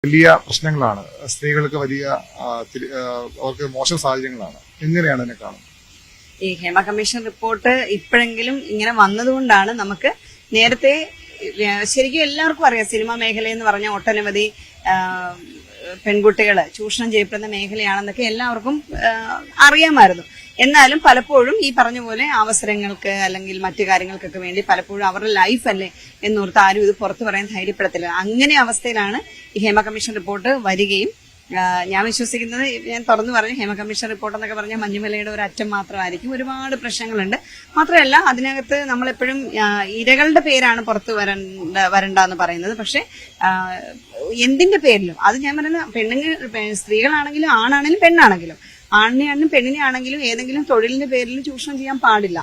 വലിയ പ്രശ്നങ്ങളാണ്. സ്ത്രീകൾക്ക് വലിയ അവർക്ക് മോശം സാഹചര്യങ്ങളാണ്. എങ്ങനെയാണ് അതിനെ കാണുന്നത്? ഈ ഹേമ കമ്മീഷൻ റിപ്പോർട്ട് ഇപ്പോഴെങ്കിലും ഇങ്ങനെ വന്നതുകൊണ്ടാണ് നമുക്ക് നേരത്തെ ശരിക്കും എല്ലാവർക്കും അറിയാം, സിനിമാ മേഖല എന്ന് പറഞ്ഞ ഒട്ടനവധി പെൺകുട്ടികൾ ചൂഷണം ചെയ്യപ്പെടുന്ന മേഖലയാണെന്നൊക്കെ എല്ലാവർക്കും അറിയാമായിരുന്നു. എന്നാലും പലപ്പോഴും ഈ പറഞ്ഞ പോലെ അവസരങ്ങൾക്ക് അല്ലെങ്കിൽ മറ്റു കാര്യങ്ങൾക്കൊക്കെ വേണ്ടി പലപ്പോഴും അവരുടെ ലൈഫ് അല്ലേ എന്നോർത്ത് ആരും ഇത് പുറത്തു പറയാൻ ധൈര്യപ്പെടത്തില്ല. അങ്ങനെ അവസ്ഥയിലാണ് ഈ ഹേമ കമ്മീഷൻ റിപ്പോർട്ട് വരികയും ഞാൻ വിശ്വസിക്കുന്നത്, ഞാൻ തുറന്നു പറഞ്ഞു, ഹേമ കമ്മീഷൻ റിപ്പോർട്ട് എന്നൊക്കെ പറഞ്ഞാൽ മഞ്ഞുമലയുടെ ഒരു അറ്റം മാത്രമായിരിക്കും. ഒരുപാട് പ്രശ്നങ്ങളുണ്ട്. മാത്രമല്ല അതിനകത്ത് നമ്മളെപ്പോഴും ഇരകളുടെ പേരാണ് പുറത്തു വരണ്ടെന്ന് പറയുന്നത്. പക്ഷെ എന്തിന്റെ പേരിലും അത് ഞാൻ പറയുന്നത് സ്ത്രീകളാണെങ്കിലും ആണാണെങ്കിലും പെണ്ണാണെങ്കിലും ആണിനെയാണെങ്കിലും പെണ്ണിനെ ആണെങ്കിലും ഏതെങ്കിലും തൊഴിലിന്റെ പേരിലും ചൂഷണം ചെയ്യാൻ പാടില്ല.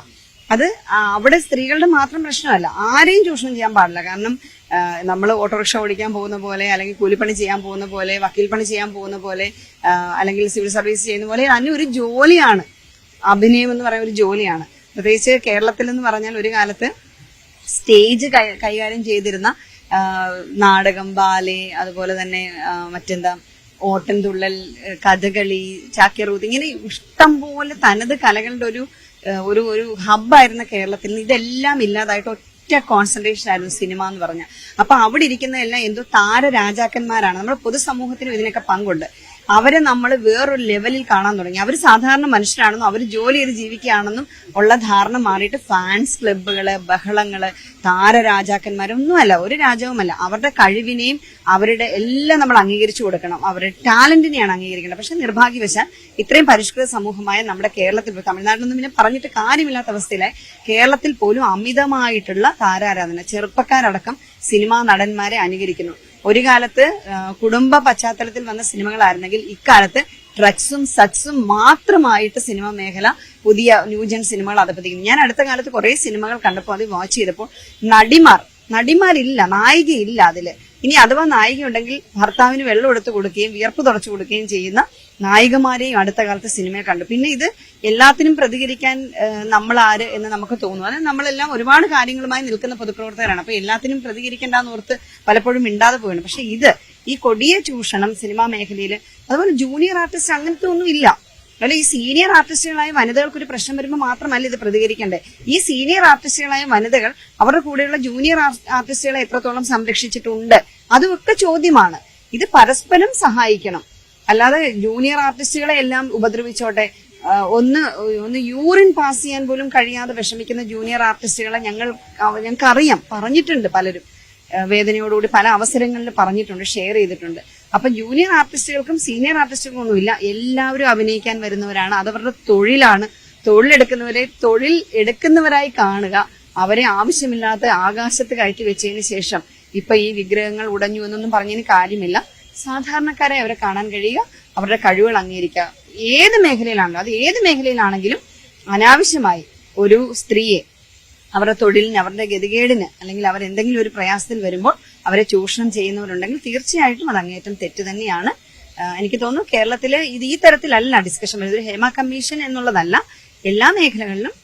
അത് അവിടെ സ്ത്രീകളുടെ മാത്രം പ്രശ്നമല്ല, ആരെയും ചൂഷണം ചെയ്യാൻ പാടില്ല. കാരണം നമ്മൾ ഓട്ടോറിക്ഷ ഓടിക്കാൻ പോകുന്ന പോലെ അല്ലെങ്കിൽ കൂലിപ്പണി ചെയ്യാൻ പോകുന്ന പോലെ വക്കീൽ പണി ചെയ്യാൻ പോകുന്ന പോലെ അല്ലെങ്കിൽ സിവിൽ സർവീസ് ചെയ്യുന്ന പോലെ അതിന് ഒരു ജോലിയാണ്. അഭിനയം എന്ന് പറയുന്ന ഒരു ജോലിയാണ്. പ്രത്യേകിച്ച് കേരളത്തിൽ എന്ന് പറഞ്ഞാൽ ഒരു കാലത്ത് സ്റ്റേജ് കൈകാര്യം ചെയ്തിരുന്ന നാടകം, ബാലെ, അതുപോലെ തന്നെ മറ്റെന്താ ഓട്ടൻതുള്ളൽ, കഥകളി, ചാക്യാർകൂത്ത്, ഇങ്ങനെ ഇഷ്ടം പോലെ തനത് കലകളുടെ ഒരു ഹബ്ബായിരുന്ന കേരളത്തിൽ നിന്ന് ഇതെല്ലാം ഇല്ലാതായിട്ട് ഒറ്റ കോൺസെൻട്രേഷൻ ആയിരുന്നു സിനിമ എന്ന് പറഞ്ഞാൽ. അപ്പൊ അവിടെ ഇരിക്കുന്നതെല്ലാം എന്തോ താരരാജാക്കന്മാരാണ്. നമ്മുടെ പൊതുസമൂഹത്തിനും ഇതിനൊക്കെ പങ്കുണ്ട്. അവരെ നമ്മൾ വേറൊരു ലെവലിൽ കാണാൻ തുടങ്ങി. അവർ സാധാരണ മനുഷ്യരാണെന്നും അവർ ജോലി ചെയ്ത് ജീവിക്കുകയാണെന്നും ഉള്ള ധാരണ മാറിയിട്ട് ഫാൻസ് ക്ലബ്ബുകള്, ബഹളങ്ങള്, താരരാജാക്കന്മാരൊന്നുമല്ല, ഒരു രാജവുമല്ല. അവരുടെ കഴിവിനെയും അവരുടെ എല്ലാം നമ്മൾ അംഗീകരിച്ചു കൊടുക്കണം. അവരുടെ ടാലന്റിനെയാണ് അംഗീകരിക്കേണ്ടത്. പക്ഷെ നിർഭാഗ്യവശാൽ ഇത്രയും പരിഷ്കൃത സമൂഹമായ നമ്മുടെ കേരളത്തിൽ, തമിഴ്നാട്ടിലൊന്നും പിന്നെ പറഞ്ഞിട്ട് കാര്യമില്ലാത്ത അവസ്ഥയിലായി കേരളത്തിൽ പോലും അമിതമായിട്ടുള്ള താരാരാധന, ചെറുപ്പക്കാരടക്കം സിനിമാ നടന്മാരെ അനുകരിക്കുന്നു. ഒരു കാലത്ത് കുടുംബ പശ്ചാത്തലത്തിൽ വന്ന സിനിമകളായിരുന്നെങ്കിൽ ഇക്കാലത്ത് ഡ്രഗ്സും സെക്സും മാത്രമായിട്ട് സിനിമാ മേഖല പുതിയ ന്യൂജൻ സിനിമകൾ അധപ്പതിക്കുന്നു. ഞാൻ അടുത്ത കാലത്ത് കുറെ സിനിമകൾ കണ്ടപ്പോൾ അത് വാച്ച് ചെയ്തപ്പോൾ നടിമാരില്ല, നായികയില്ല അതില്. ഇനി അഥവാ നായിക ഉണ്ടെങ്കിൽ ഭർത്താവിന് വെള്ളം എടുത്ത് കൊടുക്കുകയും വിയർപ്പ് തുടച്ചു കൊടുക്കുകയും ചെയ്യുന്ന നായികമാരെയും അടുത്ത കാലത്ത് സിനിമയെ കണ്ടു. പിന്നെ ഇത് എല്ലാത്തിനും പ്രതികരിക്കാൻ നമ്മൾ ആര് എന്ന് നമുക്ക് തോന്നുന്നു. അതായത് നമ്മളെല്ലാം ഒരുപാട് കാര്യങ്ങളുമായി നിൽക്കുന്ന പൊതുപ്രവർത്തകരാണ്. അപ്പൊ എല്ലാത്തിനും പ്രതികരിക്കേണ്ടെന്ന് ഓർത്ത് പലപ്പോഴും മിണ്ടാതെ പോവുകയാണ്. പക്ഷെ ഈ കൊടിയ ചൂഷണം സിനിമാ മേഖലയിൽ, അതുപോലെ ജൂനിയർ ആർട്ടിസ്റ്റ് അങ്ങനത്തെ ഒന്നും ഇല്ല. അല്ല, ഈ സീനിയർ ആർട്ടിസ്റ്റുകളായ വനിതകൾക്ക് ഒരു പ്രശ്നം വരുമ്പോൾ മാത്രമല്ല ഇത് പ്രതികരിക്കേണ്ടത്. ഈ സീനിയർ ആർട്ടിസ്റ്റുകളായ വനിതകൾ അവരുടെ കൂടെയുള്ള ജൂനിയർ ആർട്ടിസ്റ്റുകളെ എത്രത്തോളം സംരക്ഷിച്ചിട്ടുണ്ട്, അതൊക്കെ ചോദ്യമാണ്. ഇത് പരസ്പരം സഹായിക്കണം. അല്ലാതെ ജൂനിയർ ആർട്ടിസ്റ്റുകളെ എല്ലാം ഉപദ്രവിച്ചോട്ടെ, ഒന്ന് യൂറിൻ പാസ് ചെയ്യാൻ പോലും കഴിയാതെ വിഷമിക്കുന്ന ജൂനിയർ ആർട്ടിസ്റ്റുകളെ ഞങ്ങൾക്കറിയാം, പറഞ്ഞിട്ടുണ്ട് പലരും, വേദനയോടുകൂടി പല അവസരങ്ങളിൽ പറഞ്ഞിട്ടുണ്ട്, ഷെയർ ചെയ്തിട്ടുണ്ട്. അപ്പൊ ജൂനിയർ ആർട്ടിസ്റ്റുകൾക്കും സീനിയർ ആർട്ടിസ്റ്റുകൾക്കും ഒന്നുമില്ല, എല്ലാവരും അഭിനയിക്കാൻ വരുന്നവരാണ്. അതവരുടെ തൊഴിലാണ്. തൊഴിലെടുക്കുന്നവരെ തൊഴിൽ എടുക്കുന്നവരായി കാണുക. അവരെ ആവശ്യമില്ലാത്ത ആകാശത്ത് കയറ്റി വെച്ചതിന് ശേഷം ഇപ്പൊ ഈ വിഗ്രഹങ്ങൾ ഉടഞ്ഞു എന്നൊന്നും പറഞ്ഞതിന് കാര്യമില്ല. സാധാരണക്കാരെ അവരെ കാണാൻ കഴിയുക, അവരുടെ കഴിവുകൾ അംഗീകരിക്കുക. ഏത് മേഖലയിലാണല്ലോ, അത് ഏത് മേഖലയിലാണെങ്കിലും അനാവശ്യമായി ഒരു സ്ത്രീയെ അവരുടെ തൊഴിലിന്, അവരുടെ ഗതികേടിന്, അല്ലെങ്കിൽ അവരെന്തെങ്കിലും ഒരു പ്രയാസത്തിൽ വരുമ്പോൾ അവരെ ചൂഷണം ചെയ്യുന്നവരുണ്ടെങ്കിൽ തീർച്ചയായിട്ടും അത് അങ്ങേയറ്റം തെറ്റ് തന്നെയാണ്. എനിക്ക് തോന്നുന്നു കേരളത്തില് ഇത് ഈ തരത്തിലല്ല ഡിസ്കഷൻ വരുന്നത്. ഹേമ കമ്മീഷൻ എന്നുള്ളതല്ല, എല്ലാ മേഖലകളിലും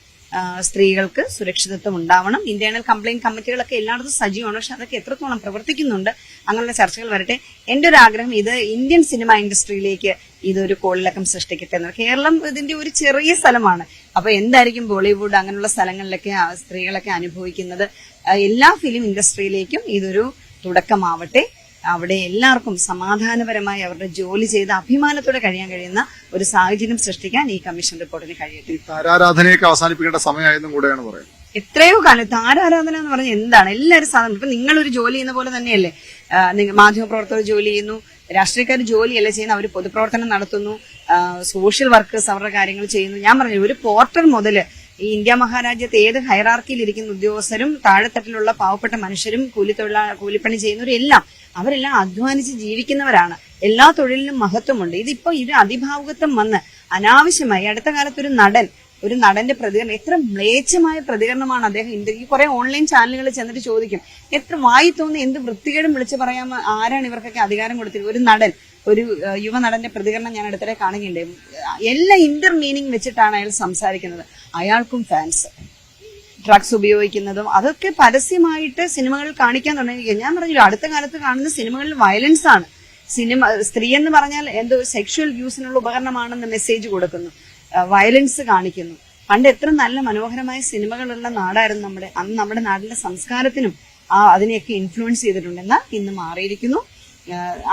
സ്ത്രീകൾക്ക് സുരക്ഷിതത്വം ഉണ്ടാവണം. ഇന്റേണൽ കംപ്ലയിന്റ് കമ്മിറ്റികളൊക്കെ എല്ലായിടത്തും സജീവമാണ്. പക്ഷെ അതൊക്കെ എത്രത്തോളം പ്രവർത്തിക്കുന്നുണ്ട്, അങ്ങനെയുള്ള ചർച്ചകൾ വരട്ടെ. എന്റെ ഒരു ആഗ്രഹം ഇത് ഇന്ത്യൻ സിനിമ ഇൻഡസ്ട്രിയിലേക്ക് ഇതൊരു കോളിളക്കം സൃഷ്ടിക്കട്ടെ എന്ന്. കേരളം ഇതിന്റെ ഒരു ചെറിയ സ്ഥലമാണ്. അപ്പൊ എന്തായിരിക്കും ബോളിവുഡ് അങ്ങനെയുള്ള സ്ഥലങ്ങളിലൊക്കെ സ്ത്രീകളൊക്കെ അനുഭവിക്കുന്നത്? എല്ലാ ഫിലിം ഇൻഡസ്ട്രിയിലേക്കും ഇതൊരു തുടക്കമാവട്ടെ. അവിടെ എല്ലാവർക്കും സമാധാനപരമായി അവരുടെ ജോലി ചെയ്ത് അഭിമാനത്തോടെ കഴിയാൻ കഴിയുന്ന ഒരു സാഹചര്യം സൃഷ്ടിക്കാൻ ഈ കമ്മീഷൻ റിപ്പോർട്ടിന് കഴിയട്ടെ. താരാരാധനയൊക്കെ അവസാനിപ്പിക്കേണ്ട സമയമായെന്നും കൂടെയാണ് പറയുന്നത്. എത്രയോ കാലം താരാരാധന എന്ന് പറഞ്ഞാൽ എന്താണ്? എല്ലാവരും സാധാരണ ഇപ്പൊ നിങ്ങളൊരു ജോലി ചെയ്യുന്ന പോലെ തന്നെയല്ലേ മാധ്യമപ്രവർത്തകർ ജോലി ചെയ്യുന്നു, രാഷ്ട്രീയക്കാർ ജോലിയല്ല ചെയ്യുന്നു, അവർ പൊതുപ്രവർത്തനം നടത്തുന്നു, സോഷ്യൽ വർക്കേഴ്സ് അവരുടെ കാര്യങ്ങൾ ചെയ്യുന്നു. ഞാൻ പറഞ്ഞു, ഒരു പോർട്ടർ മുതല് ഈ ഇന്ത്യ മഹാരാജ്യത്ത് ഏത് ഹൈറാർക്കിയിൽ ഇരിക്കുന്ന ഉദ്യോഗസ്ഥരും താഴെത്തട്ടിലുള്ള പാവപ്പെട്ട മനുഷ്യരും കൂലിപ്പണി ചെയ്യുന്നവരും എല്ലാം അവരെല്ലാം അധ്വാനിച്ച് ജീവിക്കുന്നവരാണ്. എല്ലാ തൊഴിലിനും മഹത്വമുണ്ട്. ഇതിപ്പോ അതിഭാവുകത്വം വന്ന് അനാവശ്യമായി അടുത്ത കാലത്ത് ഒരു നടന്റെ പ്രതികരണം, എത്ര മ്ലേച്ഛമായ പ്രതികരണമാണ് അദ്ദേഹം. ഈ കുറെ ഓൺലൈൻ ചാനലുകളിൽ ചെന്നിട്ട് ചോദിക്കും, എത്ര വായി തോന്നി എന്ത് വൃത്തികേടും വിളിച്ചു പറയാമോ, ആരാണ് ഇവർക്കൊക്കെ അധികാരം കൊടുത്തിരുന്നത്? ഒരു യുവ നടന്റെ പ്രതികരണം ഞാൻ അടുത്തിടെ കാണുകയുണ്ടായി. എല്ലാ ഇന്റർ മീനിങ് വെച്ചിട്ടാണ് അയാൾ സംസാരിക്കുന്നത്. അയാൾക്കും ഫാൻസ്, ഡ്രഗ്സ് ഉപയോഗിക്കുന്നതും അതൊക്കെ പരസ്യമായിട്ട് സിനിമകളിൽ കാണിക്കാൻ തുടങ്ങി. ഞാൻ പറഞ്ഞില്ല, അടുത്ത കാലത്ത് കാണുന്ന സിനിമകളിൽ വയലൻസ് ആണ്. സ്ത്രീ എന്ന് പറഞ്ഞാൽ എന്തോ സെക്ഷുവൽ യൂസിനുള്ള ഉപകരണമാണെന്ന് മെസ്സേജ് കൊടുക്കുന്നു, വയലൻസ് കാണിക്കുന്നു. പണ്ട് എത്ര നല്ല മനോഹരമായ സിനിമകളുള്ള നാടായിരുന്നു നമ്മുടെ. അന്ന് നമ്മുടെ നാട്ടിലെ സംസ്കാരത്തിനും അതിനെയൊക്കെ ഇൻഫ്ലുവൻസ് ചെയ്തിട്ടുണ്ട്. എന്നാൽ ഇന്ന് മാറിയിരിക്കുന്നു.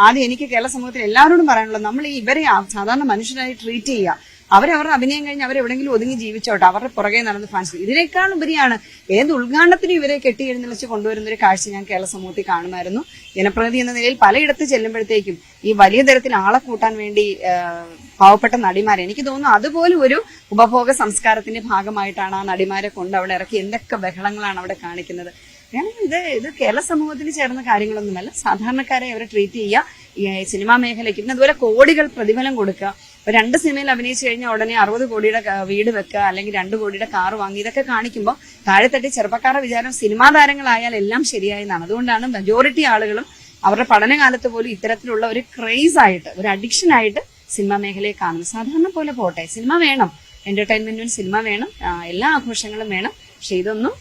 ആദ്യം എനിക്ക് കേരള സമൂഹത്തിൽ എല്ലാവരോടും പറയാനുള്ളത്, നമ്മൾ ഇവരെ സാധാരണ മനുഷ്യരായി ട്രീറ്റ് ചെയ്യുക. അവരവരുടെ അഭിനയം കഴിഞ്ഞ് അവരെവിടെങ്കിലും ഒതുങ്ങി ജീവിച്ചോട്ടെ, അവരുടെ പുറകെ നടന്ന് ഫാൻസ്. ഇതിനേക്കാൾ ഉപരിയാണ് ഏത് ഉദ്ഘാടനത്തിനും ഇവരെ കെട്ടി എഴുന്നള്ളിച്ച് കൊണ്ടുവരുന്ന ഒരു കാഴ്ച ഞാൻ കേരള സമൂഹത്തിൽ കാണുമായിരുന്നു. ജനപ്രതിനിധി എന്ന നിലയിൽ പലയിടത്ത് ചെല്ലുമ്പോഴത്തേക്കും ഈ വലിയ തരത്തിൽ ആളെ കൂട്ടാൻ വേണ്ടി പാവപ്പെട്ട നടിമാരെ, എനിക്ക് തോന്നുന്നു അതുപോലും ഒരു ഉപഭോഗ സംസ്കാരത്തിന്റെ ഭാഗമായിട്ടാണ് ആ നടിമാരെ കൊണ്ട് അവിടെ ഇറക്കി എന്തൊക്കെ ബഹളങ്ങളാണ് അവിടെ കാണിക്കുന്നത്. ഇത് കേരള സമൂഹത്തിന് ചേർന്ന കാര്യങ്ങളൊന്നുമല്ല. സാധാരണക്കാരെ അവരെ ട്രീറ്റ് ചെയ്യുക, ഈ സിനിമാ മേഖലയ്ക്ക്. പിന്നെ അതുപോലെ കോടികൾ പ്രതിഫലം കൊടുക്കുക. 2 സിനിമയിൽ അഭിനയിച്ചു കഴിഞ്ഞാൽ ഉടനെ 60 കോടിയുടെ വീട് വെക്കുക, അല്ലെങ്കിൽ 2 കോടിയുടെ കാറ് വാങ്ങി. ഇതൊക്കെ കാണിക്കുമ്പോൾ താഴെത്തട്ടി ചെറുപ്പക്കാരുടെ വിചാരം സിനിമാ താരങ്ങളായാൽ എല്ലാം ശരിയായെന്നാണ്. അതുകൊണ്ടാണ് മെജോറിറ്റി ആളുകളും അവരുടെ പഠനകാലത്ത് പോലും ഇത്തരത്തിലുള്ള ഒരു ക്രേസ് ആയിട്ട്, ഒരു അഡിക്ഷൻ ആയിട്ട് സിനിമാ മേഖലയെ കാണുന്നു. സാധാരണ പോലെ പോട്ടെ, സിനിമ വേണം, എന്റർടൈൻമെന്റിന് സിനിമ വേണം, എല്ലാ ആഘോഷങ്ങളും വേണം. പക്ഷെ ഇതൊന്നും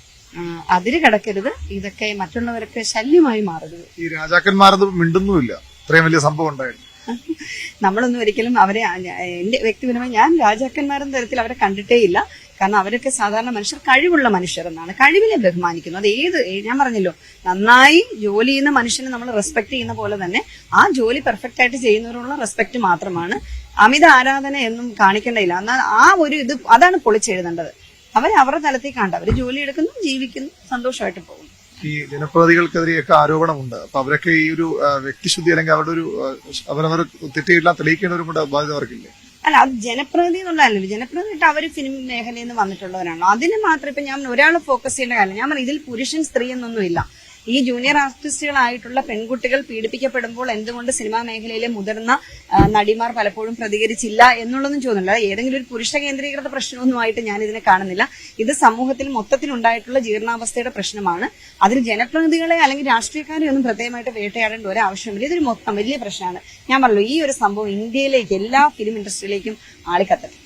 അതിര് കടക്കരുത്. ഇതൊക്കെ മറ്റുള്ളവർക്ക് ശല്യമായി മാറരുത്. ഈ രാജാക്കന്മാരത് മിണ്ടുന്നുമില്ല, ഇത്രയും വലിയ സംഭവം ഉണ്ടായിരുന്നു. നമ്മളൊന്നും ഒരിക്കലും അവരെ, എന്റെ വ്യക്തിപരമായി ഞാൻ രാജാക്കന്മാരെന്ന തരത്തിൽ അവരെ കണ്ടിട്ടേ ഇല്ല. കാരണം അവരൊക്കെ സാധാരണ മനുഷ്യർ, കഴിവുള്ള മനുഷ്യർ എന്നാണ്. കഴിവിനെ ബഹുമാനിക്കുന്നു. അത് ഞാൻ പറഞ്ഞല്ലോ, നന്നായി ജോലി ചെയ്യുന്ന മനുഷ്യനെ നമ്മൾ റെസ്പെക്ട് ചെയ്യുന്ന പോലെ തന്നെ ആ ജോലി പെർഫെക്റ്റ് ആയിട്ട് ചെയ്യുന്നവരോടുള്ള റെസ്പെക്ട് മാത്രമാണ്. അമിത ആരാധന എന്നും കാണിക്കേണ്ടയില്ല. എന്നാൽ അതാണ് പൊളിച്ചെഴുതേണ്ടത്. അവരുടെ തലത്തിൽ കണ്ട അവര് ജോലി എടുക്കുന്നു, ജീവിക്കുന്നു, സന്തോഷമായിട്ട് പോകുന്നു. ഈ ജനപ്രതിനിധികൾക്കെതിരെയൊക്കെ ആരോപണമുണ്ട്. അപ്പൊ അവരൊക്കെ ഈ ഒരു വ്യക്തിശുദ്ധി അല്ലെങ്കിൽ അവരുടെ ഒരു അവരവർ തെറ്റിയില്ല തെളിയിക്കേണ്ടവരും കൂടെ ബാധ്യത അവർക്കില്ലേ? അല്ല, അത് ജനപ്രതിനിധി എന്നുള്ളതല്ലല്ലോ. ജനപ്രതിനിധി അവര് ഫിലിം മേഖലയിൽ നിന്ന് വന്നിട്ടുള്ളവരാണോ? അതിന് മാത്രം ഇപ്പൊ ഞാൻ ഒരാളെ ഫോക്കസ് ചെയ്യേണ്ട കാര്യം. ഞാൻ ഇതിൽ പുരുഷൻ സ്ത്രീ എന്നൊന്നുമില്ല. ഈ ജൂനിയർ ആർട്ടിസ്റ്റുകളായിട്ടുള്ള പെൺകുട്ടികൾ പീഡിപ്പിക്കപ്പെടുമ്പോൾ എന്തുകൊണ്ട് സിനിമാ മേഖലയിലെ മുതിർന്ന നടിമാർ പലപ്പോഴും പ്രതികരിച്ചില്ല എന്നുള്ളതും ചോദ്യമില്ല. ഏതെങ്കിലും ഒരു പുരുഷ കേന്ദ്രീകൃത പ്രശ്നമൊന്നുമായിട്ട് ഞാൻ ഇതിനെ കാണുന്നില്ല. ഇത് സമൂഹത്തിൽ മൊത്തത്തിലുണ്ടായിട്ടുള്ള ജീർണാവസ്ഥയുടെ പ്രശ്നമാണ്. അതിന് ജനപ്രതിനിധികളെ അല്ലെങ്കിൽ രാഷ്ട്രീയക്കാരെ ഒന്നും പ്രത്യേകമായിട്ട് വേട്ടയാടേണ്ട ഒരു ആവശ്യമില്ല. ഇതൊരു മൊത്തം വലിയ പ്രശ്നമാണ്. ഞാൻ പറഞ്ഞു, ഈ ഒരു സംഭവം ഇന്ത്യയിലേക്ക്, എല്ലാ ഫിലിം ഇൻഡസ്ട്രിയിലേക്കും ആളിക്കത്തട്ടെ.